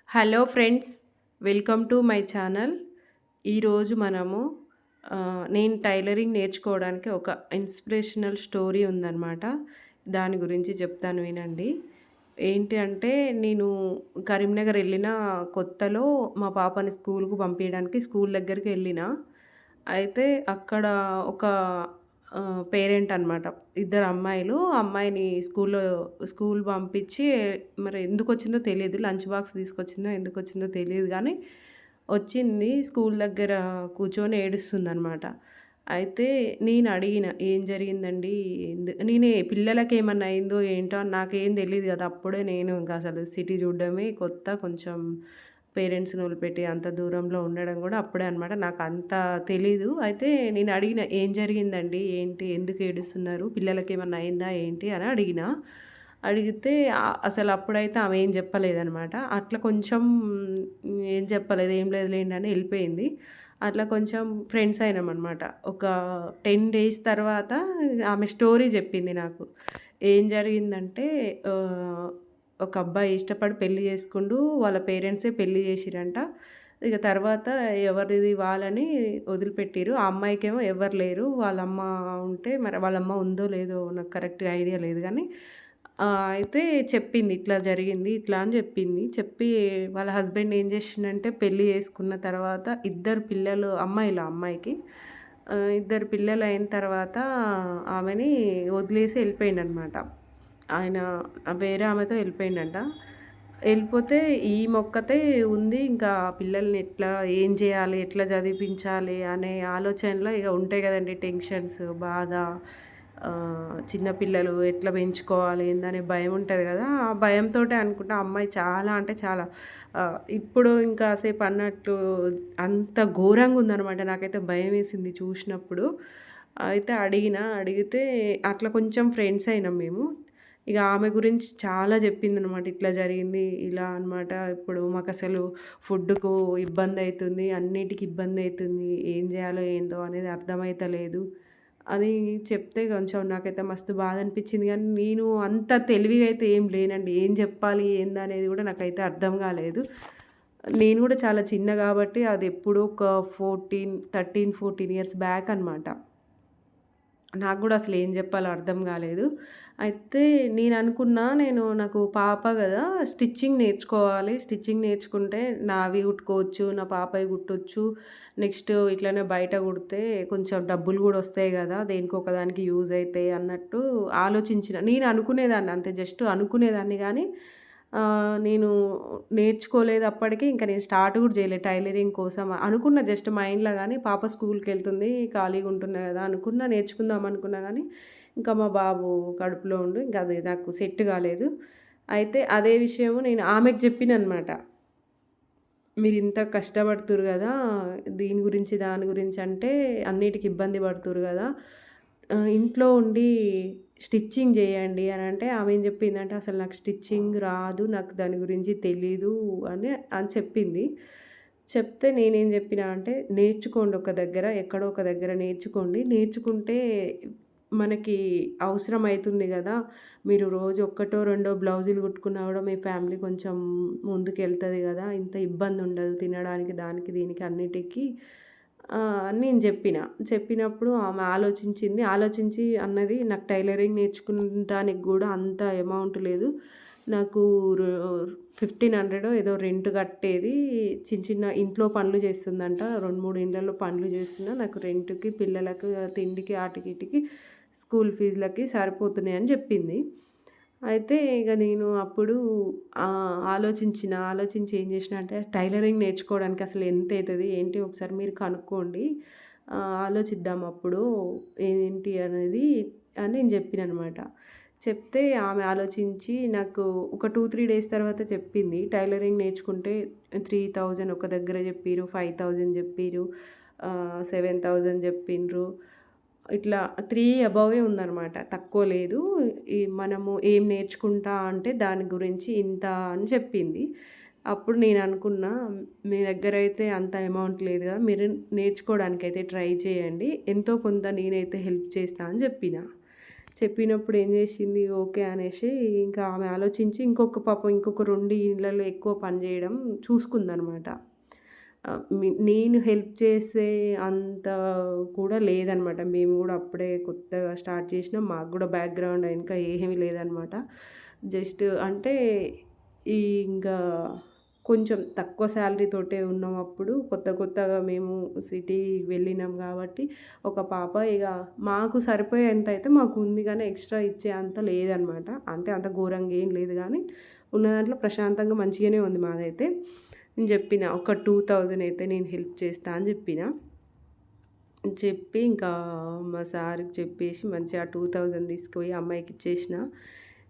Hello friends, welcome to my channel. ఈరోజు మనము నేను టైలరింగ్ నేర్చుకోవడానికి ఒక ఇన్స్పిరేషనల్ స్టోరీ ఉందన్నమాట. దాని గురించి చెప్తాను వినండి. ఏంటి అంటే నేను కరీంనగర్ వెళ్ళిన కొత్తలో మా పాపని స్కూల్‌కు పంపియడానికి స్కూల్ దగ్గరికి వెళ్ళిన. అయితే అక్కడ ఒక పేరెంట్ అనమాట. ఇద్దరు అమ్మాయిలు. అమ్మాయిని స్కూల్ పంపించి మరి ఎందుకొచ్చిందో తెలీదు. లంచ్ బాక్స్ తీసుకొచ్చిందో ఎందుకొచ్చిందో తెలీదు గానీ, వచ్చింది స్కూల్ దగ్గర కూర్చొని ఏడుస్తుందనమాట. అయితే నేను అడిగిన, "ఏం జరిగిందండి? నేనే పిల్లలకేమన్నా అయిందో ఏంటో అని నాకేం తెలీదు గదా! అప్పుడే నేను ఇంక అసలు సిటీ చూడడమే కొత్త. కొంచెం పేరెంట్స్‌ని వదిలిపెట్టి అంత దూరంలో ఉండడం గూడా అప్పుడే అనమాట. నాకంత తెలీదు. అయితే నేను అడిగిన, "ఏం జరిగిందండి? ఏంటి? ఎందుకు ఏడుస్తున్నారు? పిల్లలకేమన్నా అయిందా ఏంటి?" అని అడిగిన. అడిగితే అసలు అప్పుడైతే ఆమె ఏం చెప్పలేదనమాట. అట్లా కొంచెం ఏం చెప్పలేదు. "ఏం లేదులెండి" అని ఎళ్ళిపోయింది. అట్లా కొంచెం ఫ్రెండ్స్ అయినామనమాట. ఒక 10 డేస్ తర్వాత ఆమె స్టోరీ జెప్పింది నాకు. ఏం జరిగిందంటే ఒక అబ్బాయి ఇష్టపడి పెళ్లి చేసుకుండు. వాళ్ళ పేరెంట్సే పెళ్లి చేసిర్రంట. ఇగ తర్వాత ఎవరిది వాళ్ళని వదిలిపెట్టిర్రు. ఆ అమ్మాయికేమో ఎవ్వరు లేరు. వాళ్ళమ్మ ఉంటే మరి వాళ్ళమ్మ ఉందో లేదో నాకు కరెక్ట్‌గా ఐడియా లేదు గానీ అయితే చెప్పింది. ఇట్లా జరిగింది ఇట్లా అని చెప్పింది. చెప్పి వాళ్ళ హస్బెండ్ ఏం చేశిండంటే పెళ్లి చేసుకున్న తర్వాత ఇద్దరు పిల్లలు అమ్మాయిలు ఆ అమ్మాయికి. ఇద్దరు పిల్లలయిన తర్వాత ఆమెని వదిలేసి ఎళ్ళిపోయిండనమాట. ఆయన వేరే ఆమెతో ఎళ్ళిపోయిండంట. ఎళ్ళిపోతే ఈమొక్కతే ఉంది. ఇంకా పిల్లల్ని ఎట్లా ఏం జేయాలి? ఎట్లా చదివిపించాలి? అనే ఆలోచనలో ఇగ ఉంటాయి గదండీ టెన్షన్స్, బాధ. చిన్న పిల్లలు ఎట్లా పెంచుకోవాలి? ఏందనే భయం ఉంటది గదా! ఆ భయంతోటే అనుకుంటా ఆ అమ్మాయి చాలా అంటే చాలా ఇప్పుడు ఇంకా సేపు అన్నట్టు అంత ఘోరంగుందనమాట. నాకైతే భయమేసింది చూషినప్పుడు. అయితే అడిగితే అట్లా కొంచెం ఫ్రెండ్స్ అయినాం మేము. ఇగ ఆమె గురించి చాలా జెప్పిందనమాట. ఇట్లా జరిగింది, ఇలా అనమాట. ఇప్పుడు మాకసలు ఫుడ్‌కు ఇబ్బందయితుంది. అన్నిటికి ఇబ్బందయితుంది. ఏం జేయాలో ఏందో అనేది అర్థమైతలేదు అని చెప్తే కొంచెం నాకైతే మస్తు బాధనిపిచ్చింది గానీ, నేను అంత తెలివిగా అయితే ఏం లేనండి. ఏం జెప్పాలి ఏందనేది గూడా నాకైతే అర్థం గాలేదు. నేను గూడా చాలా చిన్న గాబట్టి అదెప్పుడో ఒక 14 ఇయర్స్ బ్యాక్ అనమాట. నాకు గూడా అసలేం జెప్పాలో అర్థం గాలేదు. అయితే నాకు పాప గదా! స్టిచ్చింగ్ నేర్చుకోవాలి. స్టిచ్చింగ్ నేర్చుకుంటే నావి కుట్టుకోవచ్చు, నా పాపయి కుట్టొచ్చు. నెక్స్ట్ ఇట్లనే బయట కుడితే కొంచెం డబ్బులు గూడా ఒస్తాయి గదా! దేనికో ఒకదానికి యూజ్ అయితాయి అన్నట్టు ఆలోచించిన. నేను అనుకునేదాన్ని అంతే జస్ట్ అనుకునేదాన్ని గానీ నేను నేర్చుకోలేదు అప్పటికి. ఇంక నేను స్టార్ట్ గూడా జేయలే టైలరింగ్ కోసం. అనుకున్న జస్ట్ మైండ్‌లో గానీ పాప స్కూల్‌కెళ్తుంది, ఖాళీగా ఉంటున్నా గదా! అనుకున్నా నేర్చుకుందాం అనుకున్నా గానీ, ఇంకా మా బాబు కడుపులో ఉండు ఇంక అది నాకు సెట్ గాలేదు. అయితే అదే విషయము నేను ఆమెకు జెప్పిననమాట. మీరింత కష్టపడుతుర్రు గదా! దీని గురించి, దాని గురించి అంటే అన్నిటికి ఇబ్బంది పడుతుర్రు గదా! ఇంట్లో ఉండి స్టిచ్చింగ్ జేయండి అనంటే ఆమె ఏం జెప్పిందంటే, "అసలు నాకు స్టిచ్చింగ్ రాదు. నాకు దాని గురించి తెలీదు" అని చెప్పింది. చెప్తే నేనేం జెప్పినా అంటే, "నేర్చుకోండి ఒక దగ్గర. ఎక్కడో ఒక దగ్గర నేర్చుకోండి. నేర్చుకుంటే మనకి అవసరమైతుంది గదా! మీరు రోజు ఒక్కటో, రెండో బ్లౌజులు కుట్టుకున్నా గూడా మీ ఫ్యామిలీ కొంచెం ముందుకెళ్తది గదా! ఇంత ఇబ్బందుండదు తినడానికి, దానికి, దీనికి అన్నిటికి" అని నేను జెప్పిన. చెప్పినప్పుడు ఆమె ఆలోచించింది. ఆలోచించి అన్నది, "నాకు టైలరింగ్ నేర్చుకుంటానికి గూడా అంత అమౌంట్ లేదు. నాకు రు 1500 ఏదో రెంట్ కట్టేది. చిన్న చిన్న ఇంట్లో పనులు చేస్తుందంట. 2, 3 ఇండ్లల్లో పనులు చేస్తున్నా. నాకు రెంట్‌కి, పిల్లలకు తిండికి, ఆటికి, ఈటికి స్కూల్ ఫీజులకి సరిపోతున్నాయి" అని జెప్పింది. అయితే ఇగ నేను అప్పుడు ఆలోచించి ఏం జేసినా అంటే టైలరింగ్ నేర్చుకోవడానికి అసలు ఎంతైతది? ఏంటి? ఒకసారి మీరు కనుక్కోండి. ఆలోచిద్దాం అప్పుడు ఏంటి అనేది అని నేను జెప్పిననమాట. చెప్తే ఆమె ఆలోచించి నాకు ఒక 2, 3 డేస్ తర్వాత చెప్పింది. టైలరింగ్ నేర్చుకుంటే 3000 ఒక దగ్గర జెప్పిర్రు, 5000 జెప్పిర్రు, 7000 జెప్పిండ్రు. ఇట్లా 3 అబోవే ఉందనమాట. తక్కువ లేదు. మనము ఏం నేర్చుకుంటా అంటే దాని గురించి ఇంత అని చెప్పింది. అప్పుడు నేననుకున్నా, మీ దగ్గరైతే అంత అమౌంట్ లేదు గదా! మీరు నేర్చుకోవడానికైతే ట్రై చేయండి. ఎంతో కొంత నేనైతే హెల్ప్ చేస్తా అని జెప్పిన. చెప్పినప్పుడు ఏం చేసింది, ఓకే అనేసి ఇంకా ఆమె ఆలోచించి ఇంకొక 2 ఇళ్ళలో ఎక్కువ పని చేయడం చూసుకుందనమాట. నేను హెల్ప్ చేసే అంత కూడా లేదనమాట. మేము గూడా అప్పుడే కొత్తగా స్టార్ట్ చేసినాం. మాకు గూడా బ్యాక్‌గ్రౌండ్ ఇంకా ఏమీ లేదనమాట. జస్ట్ అంటే ఈ ఇంకా కొంచెం తక్కువ శాలరీ తోటే ఉన్నాం అప్పుడు. కొత్తగా మేము సిటీకి వెళ్ళినాం గాబట్టి, ఒక పాప ఇగ మాకు సరిపోయేంతయితే మాకుంది గానీ, ఎక్స్‌ట్రా ఇచ్చే అంత లేదనమాట. అంటే అంత ఘోరంగా ఏం లేదు గానీ, ఉన్న దాంట్లో ప్రశాంతంగా మంచిగానే ఉంది మాదైతే. నేను జెప్పిన ఒక 2000 అయితే నేను హెల్ప్ చేస్తా అని జెప్పిన. చెప్పి ఇంకా మా సార్‌కి చెప్పేసి మంచిగా ఆ 2000 తీసుకుపోయి అమ్మాయికి ఇచ్చేసిన.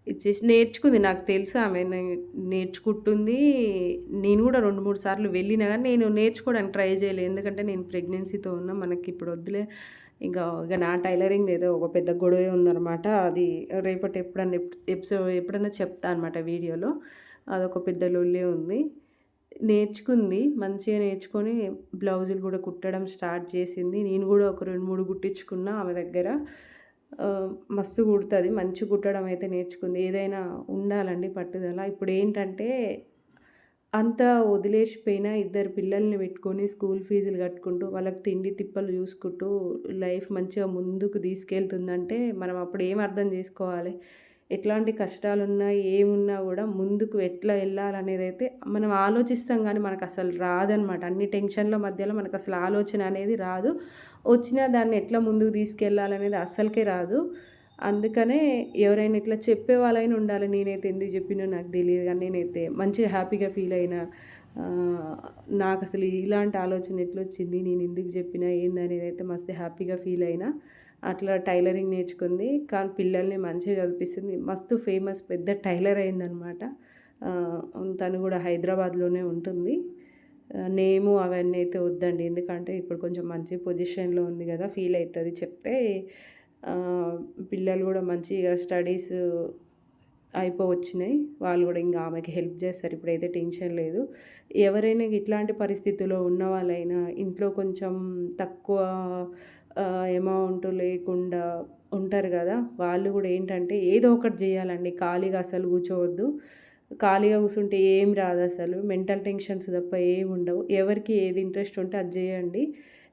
ఇచ్చేసి నేర్చుకుంది. నాకు తెలుసు ఆమె నేర్చుకుంటుంది. నేను గూడా 2, 3 సార్లు వెళ్ళినా గానీ నేను నేర్చుకోవడానికి ట్రై చేయలే. ఎందుకంటే నేను ప్రెగ్నెన్సీతో ఉన్నా. మనకిప్పుడు వద్దులే. ఇక నా టైలరింగ్‌ది ఏదో ఒక పెద్ద గొడవే ఉందనమాట. అది రేపటి ఎప్పుడన్నా చెప్తా అనమాట వీడియోలో. అదొక పెద్ద లొల్లే ఉంది. నేర్చుకుంది. మంచిగా నేర్చుకొని బ్లౌజులు గూడా కుట్టడం స్టార్ట్ చేసింది. నేను గూడా ఒక 2, 3 కుట్టించుకున్నా ఆమె దగ్గర. మస్తు కుడతది. మంచిగా కుట్టడం అయితే నేర్చుకుంది. ఏదైనా ఉండాలండి పట్టుదల. ఇప్పుడేంటంటే అంతా వదిలేసిపోయినా ఇద్దరు పిల్లల్ని పెట్టుకొని స్కూల్ ఫీజులు కట్టుకుంటూ, వాళ్ళకి తిండి తిప్పలు చూసుకుంటూ లైఫ్ మంచిగా ముందుకు తీసుకెళ్తుందంటే మనం అప్పుడు ఏం అర్థం చేసుకోవాలి. ఎట్లాంటి కష్టాలున్నా, ఏమున్నా గూడా ముందుకు ఎట్లా ఎళ్ళాలనేదైతే మనం ఆలోచిస్తాం గానీ మనకసలు రాదనమాట. అన్ని టెన్షన్‌ల మధ్యలో మనకసలు ఆలోచన అనేది రాదు. వచ్చినా దాన్ని ఎట్లా ముందుకు తీసుకెళ్ళాలనేది అస్సలకే రాదు. అందుకనే ఎవరైనా ఇట్లా చెప్పేవాళ్ళైనా ఉండాలి. నేనైతే ఎందుకు చెప్పినో నాకు తెలీదు గానీ నేనైతే మంచిగా హ్యాపీగా ఫీల్ అయినా. నాకసలు ఇలాంటి ఆలోచన ఎట్లొచ్చింది, నేను ఎందుకు చెప్పినా ఏందనేదైతే మస్తు హ్యాపీగా ఫీల్ అయినా. అట్లా టైలరింగ్ నేర్చుకుంది. కానీ పిల్లల్ని మంచిగా చదివిపిస్తుంది. మస్తు ఫేమస్ పెద్ద టైలర్ అయిందనమాట. తను కూడా హైదరాబాద్‌లోనే ఉంటుంది. నేము అవన్నీ అయితే వద్దండి. ఎందుకంటే ఇప్పుడు కొంచెం మంచి పొజిషన్‌లో ఉంది గదా! ఫీల్ అయితది చెప్తే. పిల్లలు గూడా మంచిగా స్టడీస్ అయిపోవచ్చినాయి. వాళ్ళు గూడా ఇంగ ఆమెకి హెల్ప్ జేస్తారు. ఇప్పుడైతే టెన్షన్ లేదు. ఎవరైనా ఇట్లాంటి పరిస్థితిలో ఉన్నవాళ్ళైనా ఇంట్లో కొంచెం తక్కువ అమౌంట్ లేకుండా ఉంటారు గదా! వాళ్ళు గూడా ఏంటంటే ఏదో ఒకటి జేయాలండి. ఖాళీగా అసలు కూర్చోవద్దు. ఖాళీగా కూసుంటే ఏం రాదసలు. మెంటల్ టెన్షన్స్ తప్ప ఏముండవు. ఎవరికి ఏది ఇంట్రెస్ట్ ఉంటే అది జేయండి.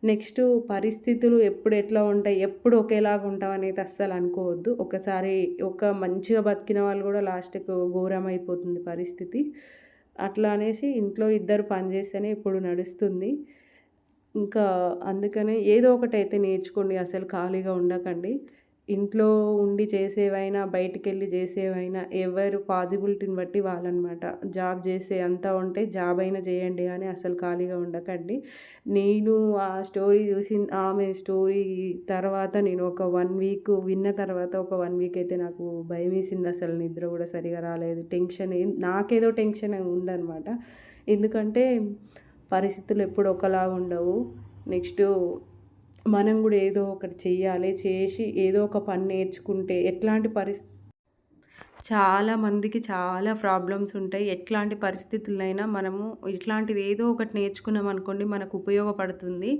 నెక్స్టు పరిస్థితులు ఎప్పుడు ఎట్లా ఉంటాయి, ఎప్పుడు ఒకేలాగా ఉంటామనేది అస్సలు అనుకోవద్దు. ఒకసారి మంచిగా బతికిన వాళ్ళు గూడా లాస్ట్‌కు ఘోరమైపోతుంది పరిస్థితి. అట్లా అనేసి ఇంట్లో ఇద్దరు పని చేస్తేనే ఇప్పుడు నడుస్తుంది. ఇంకా అందుకనే ఏదో ఒకటైతే నేర్చుకోండి. అసలు ఖాళీగా ఉండకండి. ఇంట్లో ఉండి చేసేవైనా, బయటికెళ్ళి చేసేవైనా ఎవరు పాజిబిలిటీని బట్టి వాళ్ళనమాట. జాబ్ చేసే అంతా ఉంటే జాబ్ అయినా చేయండి గానీ అసలు ఖాళీగా ఉండకండి. నేను ఆ స్టోరీ ఆమె స్టోరీ తర్వాత నేను ఒక 1 వీక్ విన్న తర్వాత ఒక 1 వీక్ అయితే నాకు భయమేసింది. అసలు నిద్ర గూడా సరిగా రాలేదు. నాకేదో టెన్షన్ ఉందనమాట. ఎందుకంటే పరిస్థితులు ఎప్పుడు ఒకలాగా ఉండవు. నెక్స్టు మనం గూడా ఏదో ఒకటి చెయ్యాలి. చేసి ఏదో ఒక పని నేర్చుకుంటే ఎట్లాంటి చాలా మందికి చాలా ప్రాబ్లమ్స్ ఉంటాయి. ఎట్లాంటి పరిస్థితులైనా మనము ఇట్లాంటిది ఏదో ఒకటి నేర్చుకున్నామనుకోండి మనకు ఉపయోగపడుతుంది.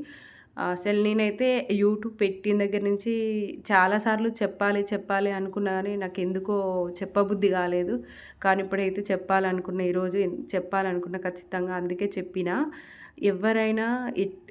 అసలు నేనైతే యూట్యూబ్ పెట్టిన దగ్గర నుంచి చాలా సార్లు చెప్పాలి అనుకున్నా గానీ నాకెందుకో చెప్పబుద్ధి కాలేదు. కానీ ఇప్పుడైతే చెప్పాలనుకున్నా ఈరోజు చెప్పాలనుకున్నా ఖచ్చితంగా అందుకే చెప్పినా. ఎవ్వరైనా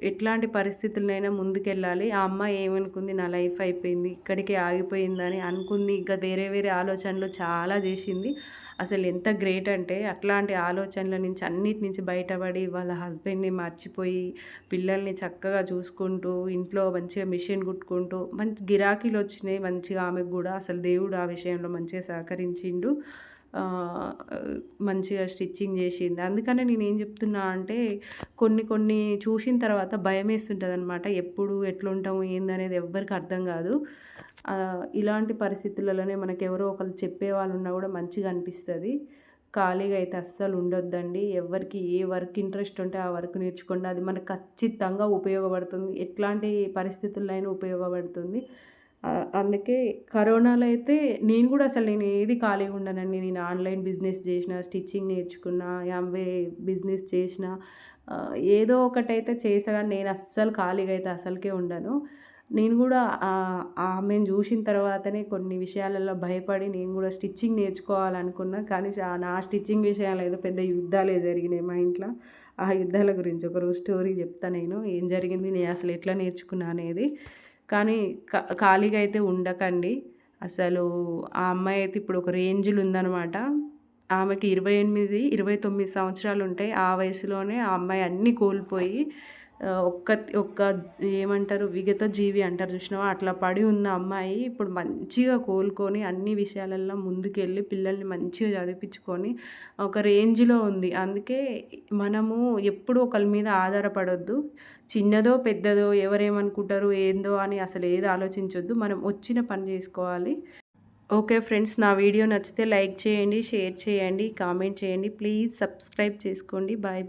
ఎట్లాంటి పరిస్థితులనైనా ముందుకెళ్ళాలి. ఆ అమ్మాయి ఏమనుకుంది, నా లైఫ్ అయిపోయింది, ఇక్కడికే ఆగిపోయిందని అనుకుంది. ఇంకా వేరే ఆలోచనలు చాలా చేసింది. అసలు ఎంత గ్రేట్ అంటే అట్లాంటి ఆలోచనల నుంచి అన్నిటి నుంచి బయటపడి వాళ్ళ హస్బెండ్‌ని మర్చిపోయి, పిల్లల్ని చక్కగా చూసుకుంటూ, ఇంట్లో మంచిగా మిషన్ కుట్టుకుంటూ మంచి గిరాకీలొచ్చినాయి మంచిగా ఆమెకు గూడా. అసలు దేవుడు ఆ విషయంలో మంచిగా సహకరించిండు. ఆహ్, మంచిగా స్టిచ్చింగ్ చేసింది. అందుకనే నేనేం చెప్తున్నా అంటే కొన్ని చూసిన తర్వాత భయమేస్తుంటదనమాట. ఎప్పుడు ఎట్లుంటాము ఏందనేది ఎవ్వరికి అర్థం కాదు. ఇలాంటి పరిస్థితులలోనే మనకెవరో ఒకళ్ళు చెప్పేవాళ్ళున్నా కూడా మంచిగా అనిపిస్తది. ఖాళీగా అయితే అస్సలు ఉండొద్దండి. ఎవ్వరికి ఏ వర్క్ ఇంట్రెస్ట్ ఉంటే ఆ వర్క్ నేర్చుకోండి. అది మనకు ఖచ్చితంగా ఉపయోగపడుతుంది. ఎట్లాంటి పరిస్థితుల్లో అయినా ఉపయోగపడుతుంది. అందుకే కరోనాలో అయితే నేను ఏది ఖాళీగా ఉండనండి. నేను ఆన్‌లైన్ బిజినెస్ చేసిన, స్టిచ్చింగ్ నేర్చుకున్నా, యాంవే బిజినెస్ చేసిన, ఏదో ఒకటైతే చేసా గానీ నేను అస్సలు ఖాళీగా అయితే అసలుకే ఉండను. నేను గూడా ఆమెను జూషిన తర్వాతనే కొన్ని విషయాలలో భయపడి నేను గూడా స్టిచ్చింగ్ నేర్చుకోవాలనుకున్నా. కానీ నా స్టిచ్చింగ్ విషయాలు ఏదో పెద్ద యుద్ధాలే జరిగినాయి మా ఇంట్లో. ఆ యుద్ధాల గురించి ఒకరోజు స్టోరీ చెప్తా నేను. ఏం జరిగింది, నేను అసలు ఎట్లా నేర్చుకున్నా అనేది. కానీ ఖాళీగా అయితే ఉండకండి. అసలు ఆ అమ్మాయి అయితే ఇప్పుడు ఒక రేంజ్‌లో ఉందనమాట. ఆమెకి 28, 29 సంవత్సరాలుంటాయి. ఆ వయసులోనే ఆ అమ్మాయి అన్నీ కోల్పోయి ఒక్క ఏమంటారు విగత జీవి అంటారు చూసినావా? అట్లా పడి ఉన్న అమ్మాయి ఇప్పుడు మంచిగా కోలుకొని అన్ని విషయాలల్లో ముందుకెళ్ళి పిల్లల్ని మంచిగా చదివిపించుకొని ఒక రేంజ్‌లో ఉంది. అందుకే మనము ఎప్పుడూ ఒకళ్ళ మీద ఆధారపడొద్దు. చిన్నదో, పెద్దదో ఎవరేమనుకుంటారు, ఏందో అని అసలు ఏది ఆలోచించొద్దు. మనం వచ్చిన పని చేసుకోవాలి. ఓకే ఫ్రెండ్స్, నా వీడియో నచ్చితే లైక్ చేయండి, షేర్ చేయండి, కామెంట్ చేయండి. ప్లీజ్ సబ్స్క్రైబ్ చేసుకోండి. బాయ్.